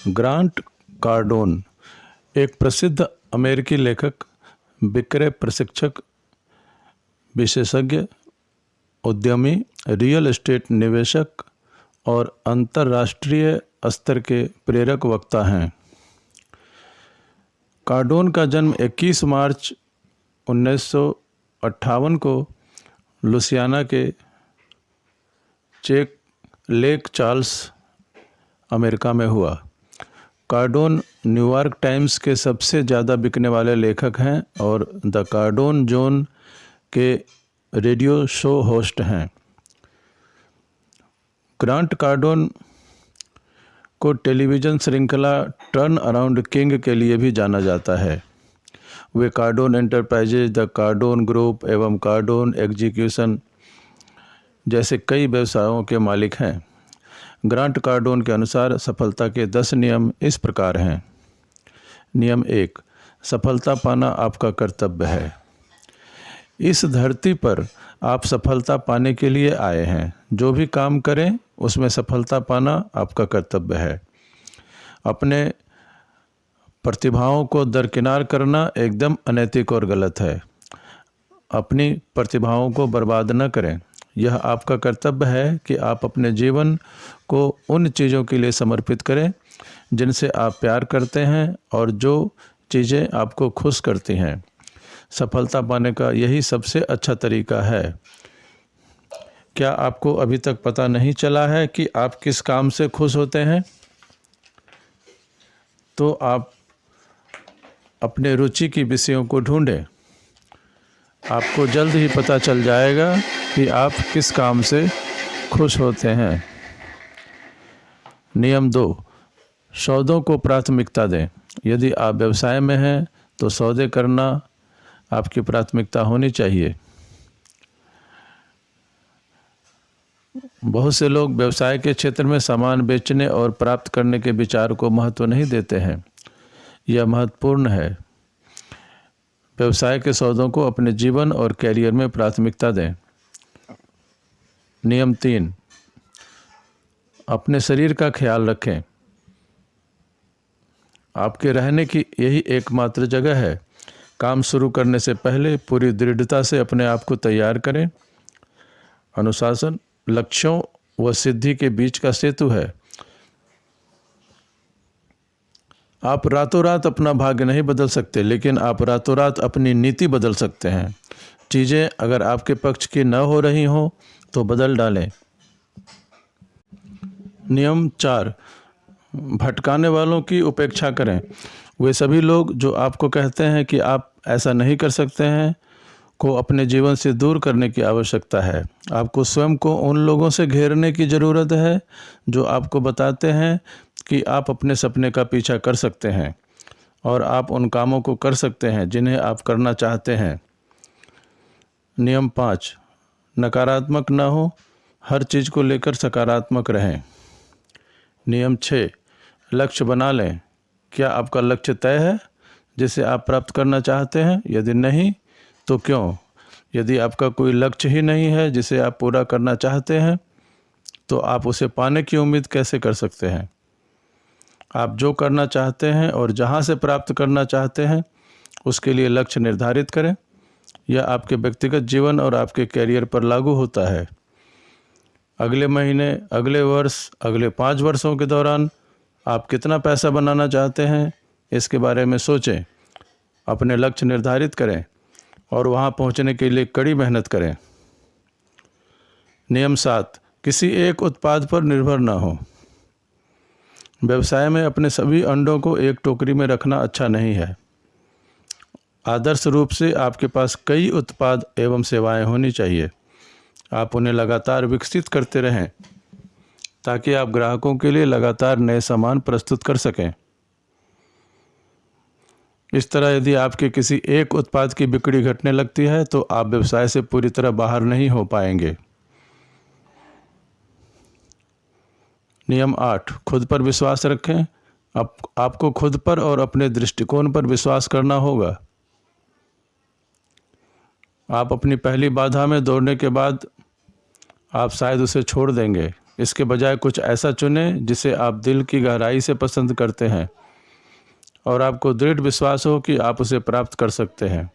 Grant Cardone एक प्रसिद्ध अमेरिकी लेखक, विक्रय प्रशिक्षक, विशेषज्ञ, उद्यमी, रियल एस्टेट निवेशक और अंतर्राष्ट्रीय स्तर के प्रेरक वक्ता हैं। कार्डोन का जन्म 21 मार्च 1958 को लुसियाना के चेक लेक चार्ल्स, अमेरिका में हुआ। कार्डोन न्यूयॉर्क टाइम्स के सबसे ज़्यादा बिकने वाले लेखक हैं और द कार्डोन जोन के रेडियो शो होस्ट हैं। ग्रांट कार्डोन को टेलीविज़न श्रृंखला टर्न अराउंड किंग के लिए भी जाना जाता है। वे Cardone Enterprises, the Cardone Group एवं कार्डोन एग्जीक्यूशन जैसे कई व्यवसायों के मालिक हैं। ग्रांट कार्डोन के अनुसार सफलता के 10 नियम इस प्रकार हैं। नियम 1, सफलता पाना आपका कर्तव्य है। इस धरती पर आप सफलता पाने के लिए आए हैं। जो भी काम करें उसमें सफलता पाना आपका कर्तव्य है। अपने प्रतिभाओं को दरकिनार करना एकदम अनैतिक और गलत है। अपनी प्रतिभाओं को बर्बाद न करें। यह आपका कर्तव्य है कि आप अपने जीवन को उन चीज़ों के लिए समर्पित करें जिनसे आप प्यार करते हैं और जो चीज़ें आपको खुश करती हैं। सफलता पाने का यही सबसे अच्छा तरीका है। क्या आपको अभी तक पता नहीं चला है कि आप किस काम से खुश होते हैं? तो आप अपने रुचि की विषयों को ढूंढें। आपको जल्द ही पता चल जाएगा कि आप किस काम से खुश होते हैं। नियम 2, सौदों को प्राथमिकता दें। यदि आप व्यवसाय में हैं तो सौदे करना आपकी प्राथमिकता होनी चाहिए। बहुत से लोग व्यवसाय के क्षेत्र में सामान बेचने और प्राप्त करने के विचार को महत्व नहीं देते हैं। यह महत्वपूर्ण है। व्यवसाय के सौदों को अपने जीवन और कैरियर में प्राथमिकता दें। नियम 3, अपने शरीर का ख्याल रखें। आपके रहने की यही एकमात्र जगह है। काम शुरू करने से पहले पूरी दृढ़ता से अपने आप को तैयार करें। अनुशासन लक्ष्यों व सिद्धि के बीच का सेतु है। आप रातों रात अपना भाग्य नहीं बदल सकते, लेकिन आप रातों रात अपनी नीति बदल सकते हैं। चीज़ें अगर आपके पक्ष की न हो रही हों तो बदल डालें। नियम 4, भटकाने वालों की उपेक्षा करें। वे सभी लोग जो आपको कहते हैं कि आप ऐसा नहीं कर सकते हैं को अपने जीवन से दूर करने की आवश्यकता है। आपको स्वयं को उन लोगों से घेरने की ज़रूरत है जो आपको बताते हैं कि आप अपने सपने का पीछा कर सकते हैं और आप उन कामों को कर सकते हैं जिन्हें आप करना चाहते हैं। नियम 5, नकारात्मक न हो, हर चीज़ को लेकर सकारात्मक रहें। नियम 6, लक्ष्य बना लें। क्या आपका लक्ष्य तय है जिसे आप प्राप्त करना चाहते हैं? यदि नहीं तो क्यों? यदि आपका कोई लक्ष्य ही नहीं है जिसे आप पूरा करना चाहते हैं तो आप उसे पाने की उम्मीद कैसे कर सकते हैं? आप जो करना चाहते हैं और जहां से प्राप्त करना चाहते हैं उसके लिए लक्ष्य निर्धारित करें। यह आपके व्यक्तिगत जीवन और आपके कैरियर पर लागू होता है। अगले महीने, अगले वर्ष, अगले 5 वर्षों के दौरान आप कितना पैसा बनाना चाहते हैं इसके बारे में सोचें। अपने लक्ष्य निर्धारित करें और वहां पहुंचने के लिए कड़ी मेहनत करें। नियम 7, किसी एक उत्पाद पर निर्भर न हो। व्यवसाय में अपने सभी अंडों को एक टोकरी में रखना अच्छा नहीं है। आदर्श रूप से आपके पास कई उत्पाद एवं सेवाएं होनी चाहिए। आप उन्हें लगातार विकसित करते रहें ताकि आप ग्राहकों के लिए लगातार नए सामान प्रस्तुत कर सकें। इस तरह यदि आपके किसी एक उत्पाद की बिक्री घटने लगती है तो आप व्यवसाय से पूरी तरह बाहर नहीं हो पाएंगे। नियम 8, खुद पर विश्वास रखें। आपको खुद पर और अपने दृष्टिकोण पर विश्वास करना होगा। आप अपनी पहली बाधा में दौड़ने के बाद आप शायद उसे छोड़ देंगे इसके बजाय कुछ ऐसा चुनें जिसे आप दिल की गहराई से पसंद करते हैं और आपको दृढ़ विश्वास हो कि आप उसे प्राप्त कर सकते हैं।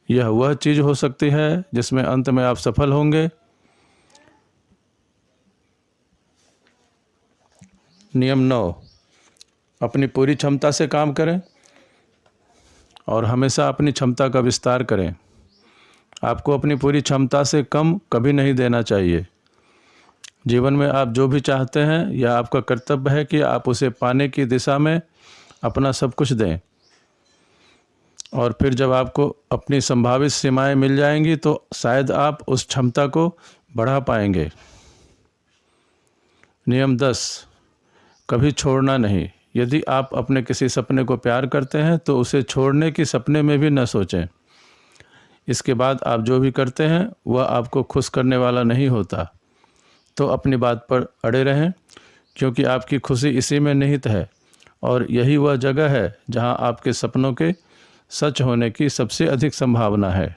यह वह चीज़ हो सकती है जिसमें अंत में आप सफल होंगे। नियम 9, अपनी पूरी क्षमता से काम करें और हमेशा अपनी क्षमता का विस्तार करें। आपको अपनी पूरी क्षमता से कम कभी नहीं देना चाहिए। जीवन में आप जो भी चाहते हैं, यह आपका कर्तव्य है कि आप उसे पाने की दिशा में अपना सब कुछ दें। और फिर जब आपको अपनी संभावित सीमाएं मिल जाएंगी तो शायद आप उस क्षमता को बढ़ा पाएंगे। नियम 10, कभी छोड़ना नहीं। यदि आप अपने किसी सपने को प्यार करते हैं तो उसे छोड़ने की सपने में भी न सोचें। इसके बाद आप जो भी करते हैं वह आपको खुश करने वाला नहीं होता। तो अपनी बात पर अड़े रहें, क्योंकि आपकी खुशी इसी में निहित है और यही वह जगह है जहां आपके सपनों के सच होने की सबसे अधिक संभावना है।